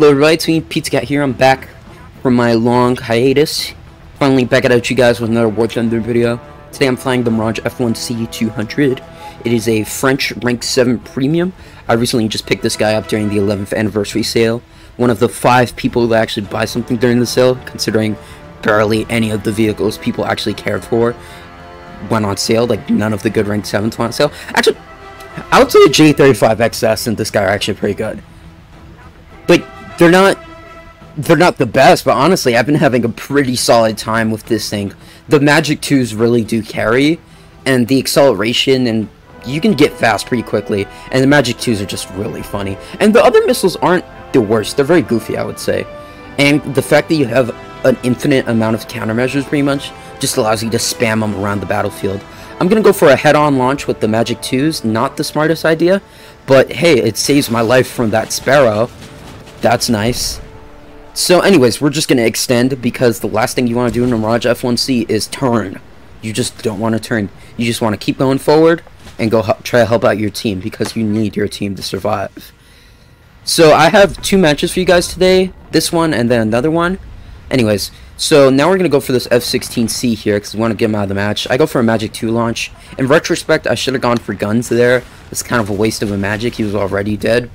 Hello everybody, it's me, Pizza Cat here. I'm back from my long hiatus. Finally back at you guys with another Warthunder video. Today I'm flying the Mirage f1c 200. It is a French Rank 7 Premium. I recently just picked this guy up during the 11th anniversary sale. One of the 5 people that actually buy something during the sale, considering barely any of the vehicles people actually cared for went on sale. Like, none of the good Rank 7s went on sale. Actually, I would say the J35XS and this guy are actually pretty good. Like, they're not the best, but honestly, I've been having a pretty solid time with this thing. The Magic 2s really do carry, and the acceleration, and you can get fast pretty quickly, and the Magic 2s are just really funny. And the other missiles aren't the worst, they're very goofy, I would say. And the fact that you have an infinite amount of countermeasures, pretty much, just allows you to spam them around the battlefield. I'm gonna go for a head-on launch with the Magic 2s, not the smartest idea, but hey, it saves my life from that Sparrow. That's nice. So anyways, we're just going to extend, because the last thing you want to do in a Mirage f1c is turn. You just don't want to turn. You just want to keep going forward and go try to help out your team, because you need your team to survive. So I have 2 matches for you guys today. This one and then another one. Anyways, so now we're going to go for this F-16C here, because we want to get him out of the match. I go for a Magic 2 launch. In retrospect, I should have gone for guns there. It's kind of a waste of a Magic. He was already dead.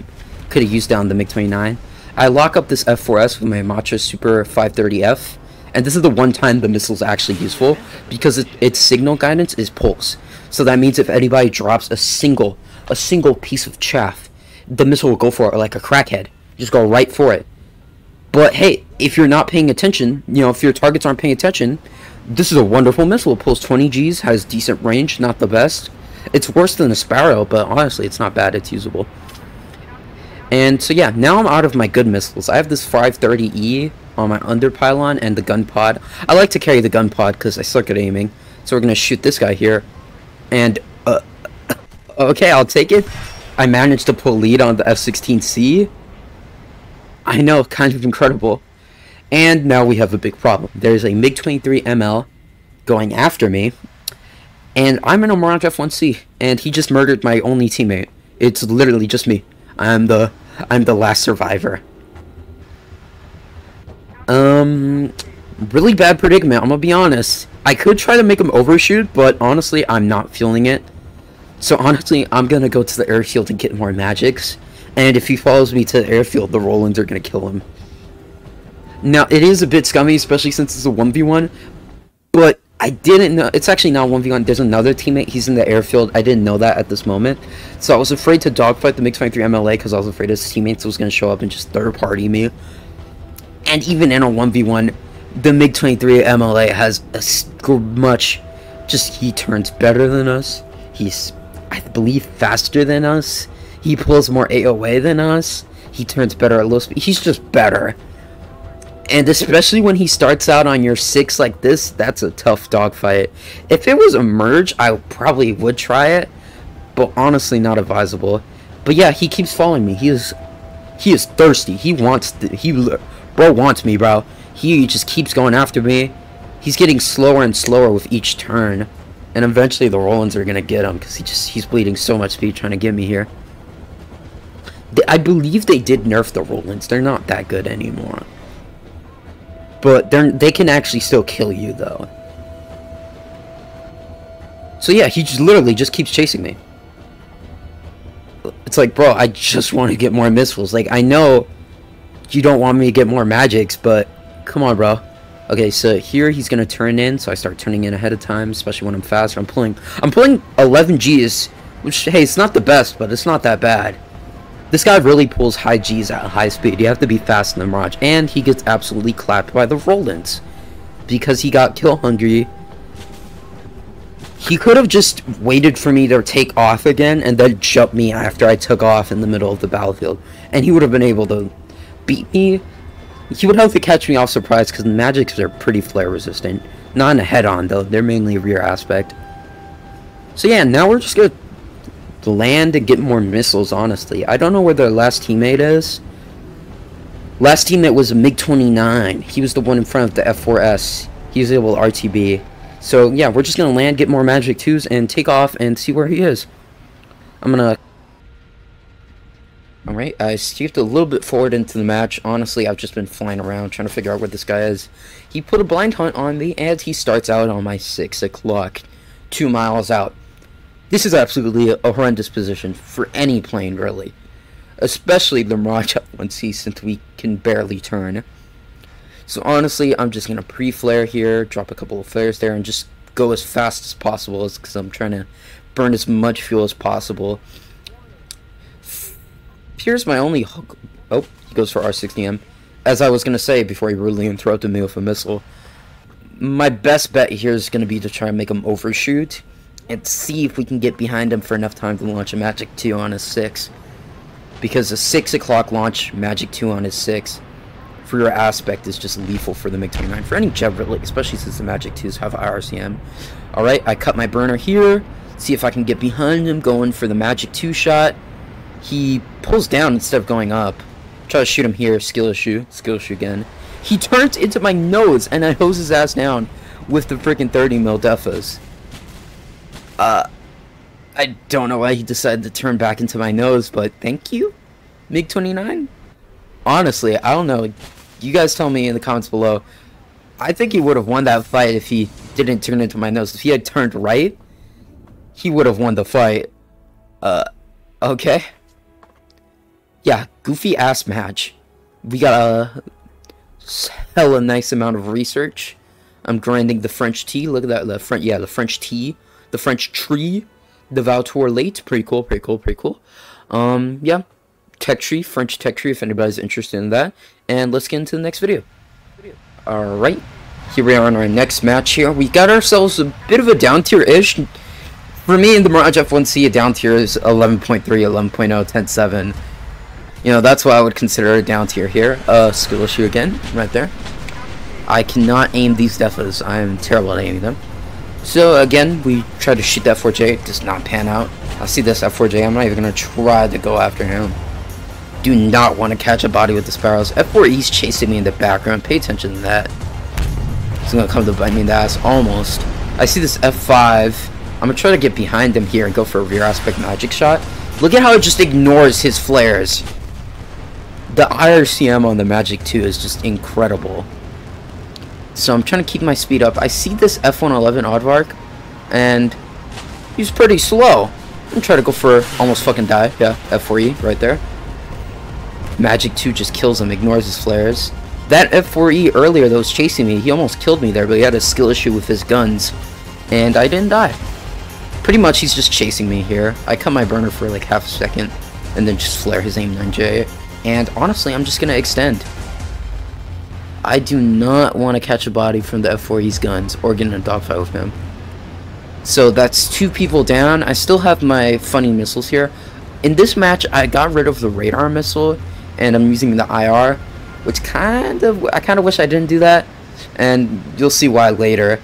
Could have used down the MiG-29. I lock up this F4S with my Matra Super 530F, and this is the one time the missile's actually useful, because its signal guidance is pulse. So that means if anybody drops a single piece of chaff, the missile will go for it like a crackhead. Just go right for it. But hey, if you're not paying attention, you know, if your targets aren't paying attention, this is a wonderful missile. It pulls 20 Gs, has decent range, not the best. It's worse than a Sparrow, but honestly, it's not bad, it's usable. And so yeah, now I'm out of my good missiles. I have this 530E on my under pylon and the gun pod. I like to carry the gun pod because I suck at aiming. So we're going to shoot this guy here. And, okay, I'll take it. I managed to pull lead on the F-16C. I know, kind of incredible. And now we have a big problem. There's a MiG-23 ML going after me. And I'm in a Mirage F1C. And he just murdered my only teammate. It's literally just me. I'm the last survivor. Really bad predicament, I'm gonna be honest. I could try to make him overshoot, but honestly, I'm not feeling it. So honestly, I'm gonna go to the airfield and get more magics. And if he follows me to the airfield, the Rolands are gonna kill him. Now, it is a bit scummy, especially since it's a 1v1. But I didn't know, it's actually not 1v1, there's another teammate, he's in the airfield, I didn't know that at this moment. So I was afraid to dogfight the MiG-23 MLA, because I was afraid his teammates was going to show up and just third-party me. And even in a 1v1, the MiG-23 MLA has a much, he turns better than us, he's, I believe, faster than us, he pulls more AOA than us, he turns better at low speed, he's just better. And especially when he starts out on your 6 like this, that's a tough dogfight. If it was a merge, I probably would try it, but honestly not advisable. But yeah, he keeps following me. He is thirsty. He wants bro wants me, bro. He just keeps going after me. He's getting slower and slower with each turn, and eventually the Rolands are gonna get him, because he's bleeding so much speed trying to get me here. I believe they did nerf the Rolands. They're not that good anymore. But they can actually still kill you, though. So yeah, he just literally just keeps chasing me. It's like, bro, I just want to get more missiles. Like, I know you don't want me to get more magics, but come on, bro. Okay, so here he's gonna turn in, so I start turning in ahead of time, especially when I'm faster. I'm pulling 11 Gs, which, hey, it's not the best, but it's not that bad. This guy really pulls high Gs at high speed. You have to be fast in the Mirage. And he gets absolutely clapped by the Rolands, because he got kill hungry. He could have just waited for me to take off again and then jump me after I took off in the middle of the battlefield. And he would have been able to beat me. He would have to catch me off surprise, because the magics are pretty flare resistant. Not in a head-on, though. They're mainly rear aspect. So yeah, now we're just going to land and get more missiles, honestly. I don't know where their last teammate is. Last teammate was a MiG-29. He was the one in front of the F4S. He was able to RTB. So yeah, we're just gonna land, get more Magic 2s, and take off and see where he is. I'm gonna Alright, I stepped a little bit forward into the match. Honestly, I've just been flying around trying to figure out where this guy is. He put a blind hunt on me, and he starts out on my 6 o'clock, 2 miles out. This is absolutely a horrendous position for any plane, really. Especially the Mirage f1c, since we can barely turn. So honestly, I'm just going to pre-flare here, drop a couple of flares there, and just go as fast as possible, because I'm trying to burn as much fuel as possible. Here's my only hook. Oh, he goes for R60M. As I was going to say before he rudely interrupted me with a missile, my best bet here is going to be to try and make him overshoot and see if we can get behind him for enough time to launch a Magic 2 on his 6. Because a 6 o'clock launch, Magic 2 on his 6, for your aspect is just lethal for the MiG-29. For any jet, really, especially since the Magic 2s have IRCM. Alright, I cut my burner here. See if I can get behind him, going for the Magic 2 shot. He pulls down instead of going up. Try to shoot him here. Skill issue again. He turns into my nose, and I hose his ass down with the freaking 30 mil defas. I don't know why he decided to turn back into my nose, but thank you, MiG-29. Honestly, I don't know. You guys tell me in the comments below. I think he would have won that fight if he didn't turn into my nose. If he had turned right, he would have won the fight. Okay. Yeah, goofy ass match. We got a hella nice amount of research. I'm grinding the French tea. Look at that, the French tea, the French tree, the Warthunder late. Pretty cool. Yeah, tech tree, French tech tree. If anybody's interested in that, and let's get into the next video. All right, here we are in our next match. Here we got ourselves a bit of a down tier ish. For me in the Mirage f1c, a down tier is 11.3, 11.0, 10.7. You know, that's what I would consider a down tier here. Skill issue again, right there. I cannot aim these defas. I am terrible at aiming them. So again, we try to shoot that f4j. It does not pan out. I see this f4j. I'm not even going to try to go after him. Do not want to catch a body with the sparrows. F4E's chasing me in the background. Pay attention to that. He's going to come to bite me in the ass. Almost. I see this f5. I'm going to try to get behind him here and go for a rear aspect magic shot. Look at how it just ignores his flares. The IRCM on the Magic 2 is just incredible. So I'm trying to keep my speed up. I see this F111 Aardvark, and he's pretty slow. I'm gonna try to go for almost fucking die. Yeah, F4E right there. Magic 2 just kills him, ignores his flares. That F4E earlier that was chasing me, he almost killed me there, but he had a skill issue with his guns, and I didn't die. Pretty much he's just chasing me here. I cut my burner for like half a second, and then just flare his AIM-9J. And honestly, I'm just going to extend. I do not want to catch a body from the F4E's guns or get in a dogfight with him. So that's 2 people down. I still have my funny missiles here. In this match, I got rid of the radar missile, and I'm using the IR, which I kind of wish I didn't do that. And you'll see why later.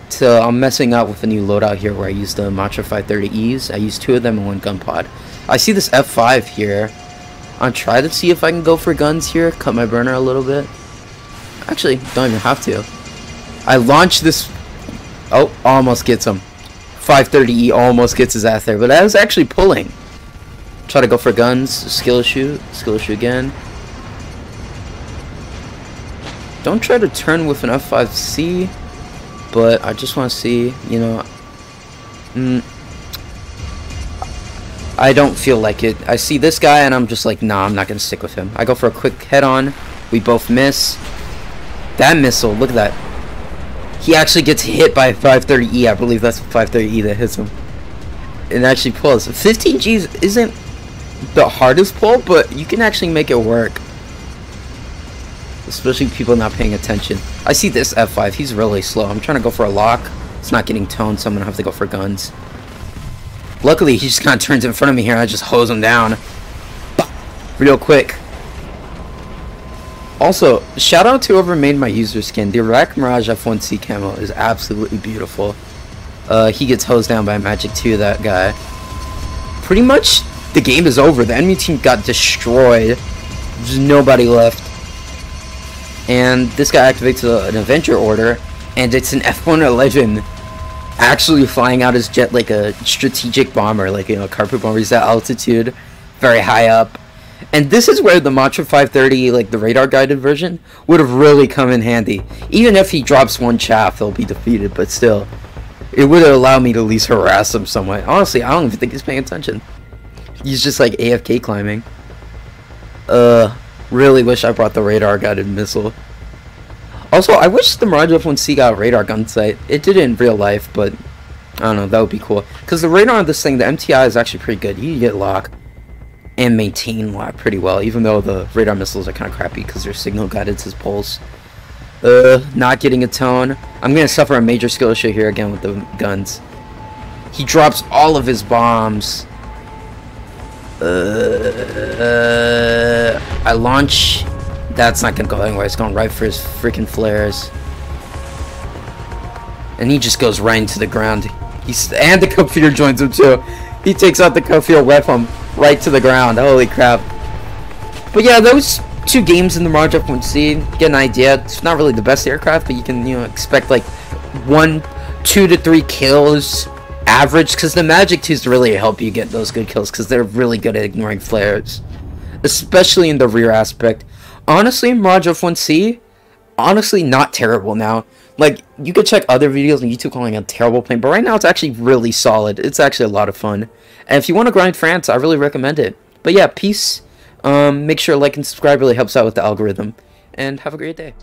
So I'm messing up with a new loadout here where I use the Matra 530Es. I used 2 of them in 1 gun pod. I see this F5 here. I'll try to see if I can go for guns here, cut my burner a little bit. Actually, don't even have to. I launch this. Oh, almost gets him. 530E almost gets his ass there, but I was actually pulling. Try to go for guns, skill issue again. Don't try to turn with an f5c, but I just want to see, you know. I don't feel like it. I see this guy and I'm just like, nah, I'm not going to stick with him. I go for a quick head-on. We both miss. That missile, look at that. He actually gets hit by 530E. I believe that's 530E that hits him. It actually pulls. 15 Gs isn't the hardest pull, but you can actually make it work. Especially people not paying attention. I see this F5. He's really slow. I'm trying to go for a lock. It's not getting toned, so I'm going to have to go for guns. Luckily, he just kind of turns in front of me here, and I just hose him down. Real quick. Also, shout out to whoever made my user skin. The Iraq Mirage f1c camo is absolutely beautiful. He gets hosed down by Magic 2, that guy. Pretty much, the game is over. The enemy team got destroyed. There's nobody left. And this guy activates an Avenger order, and it's an F111 actually flying out his jet like a strategic bomber, like, you know, a carpet bomber. He's at altitude, very high up, And this is where the Matra 530, like the radar guided version, would have really come in handy. Even if he drops one chaff, he'll be defeated, but still. It would have allowed me to at least harass him somewhat. Honestly, I don't even think he's paying attention. He's just like AFK climbing. Really wish I brought the radar guided missile. Also, I wish the Mirage F1c got a radar gun sight. It did it in real life, but I don't know, that would be cool. Because the radar on this thing, the MTI is actually pretty good. You can get lock and maintain lock pretty well, even though the radar missiles are kind of crappy because they're signal guided to his pulse. Not getting a tone. I'm gonna suffer a major skill issue here again with the guns. He drops all of his bombs. I launch. That's not gonna go anywhere. It's going right for his freaking flares. And he just goes right into the ground. And the co-feeder joins him too. He takes out the co-feeder weapon right to the ground. Holy crap. But yeah, those two games in the Mirage F1c, get an idea. It's not really the best aircraft, but you can, you know, expect like 2 to 3 kills average, because the Magic 2s really help you get those good kills, because they're really good at ignoring flares, especially in the rear aspect. Honestly, Mirage F1c, honestly not terrible now. Like, you could check other videos on YouTube calling it a terrible plane, but right now it's actually really solid. It's actually a lot of fun. And if you want to grind France, I really recommend it. But yeah, peace. Make sure to like and subscribe, really helps out with the algorithm. And have a great day.